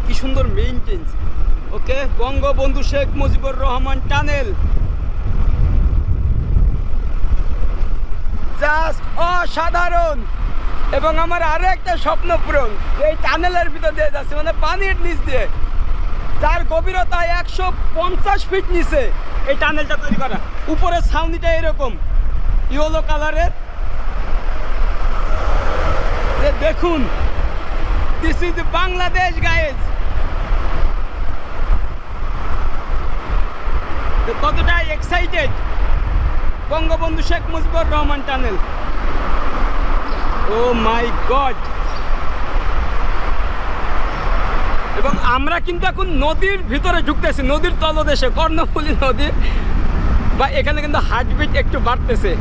কি সুন্দর মেইনটেন্স। ওকে, Bangabandhu Sheikh Mujibur Rahman tunnel just অসাধারণ। এবং আমার আরো একটা স্বপ্ন পূরণ, এই টানেলের ভিতর দিয়ে যাচ্ছে, মানে পানির নিচ দিয়ে, যার গভীরতা 150 ফিট নিচে এই টানেলটা তৈরি করা। উপরে ছাউনিটা এরকম ইয়েলো কালারের। দেখুন, দিস ইজ বাংলাদেশ গাইজ। কতটা এক্সাইটেড বঙ্গবন্ধু শেখ মুজিবুর রহমান টানেল। ও মাই গড। এবং আমরা কিন্তু এখন নদীর ভিতরে ঢুকতেছি, নদীর তলদেশে, কর্ণফুলী নদীর। বা এখানে কিন্তু হার্টবিট একটু বাড়তেছে,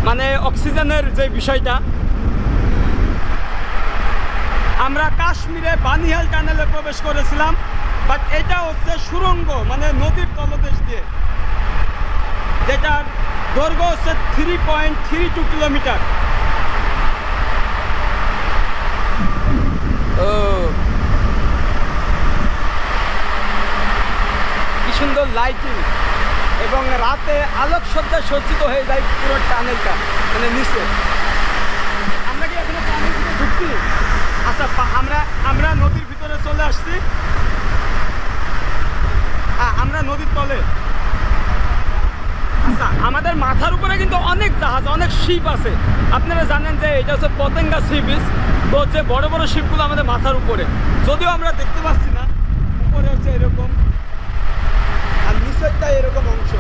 মানে অক্সিজেনের যে বিষয়টা। আমরা কাশ্মীরে বানিহাল টানেলে প্রবেশ করেছিলাম, বাট এটা হচ্ছে সুড়ঙ্গ, মানে নদীর তলদেশ দিয়ে, যেটার দৈর্ঘ্য হচ্ছে 3.32 কিলোমিটার। ও কি সুন্দর লাইটিং, এবং রাতে আলোকসজ্জা সজ্জিত হয়ে যায় পুরো টানেলটা, মানে নিচে। আমরা কি এখানে টানেল ভিতরে ঢুকছি? আচ্ছা, আমরা নদীর ভিতরে চলে আসছি। আমরা নদীর তলে। আচ্ছা, আমাদের মাথার উপরে কিন্তু অনেক জাহাজ, অনেক শিপ আছে। আপনারা জানেন যে এটা হচ্ছে পতেঙ্গা সি বিচ। তো হচ্ছে বড় বড় শিপগুলো আমাদের মাথার উপরে, যদিও আমরা দেখতে পাচ্ছি না। উপরে হচ্ছে এরকম, আর নিচেরটা এরকম অংশ।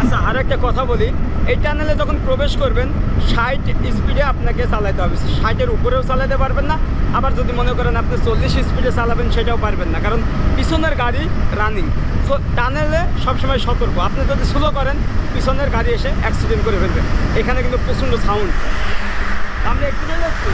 আচ্ছা, আর একটা কথা বলি, এই টানেলে যখন প্রবেশ করবেন 60 স্পিডে আপনাকে চালাতে হবে। 60-এর উপরেও চালাতে পারবেন না, আবার যদি মনে করেন আপনি 40 স্পিডে চালাবেন সেটাও পারবেন না, কারণ পিছনের গাড়ি রানিং। তো টানেলে সবসময় সতর্ক, আপনি যদি স্লো করেন পিছনের গাড়ি এসে অ্যাক্সিডেন্ট করে ফেলবে। এখানে কিন্তু প্রচণ্ড সাউন্ড। আমরা একটু যাচ্ছি।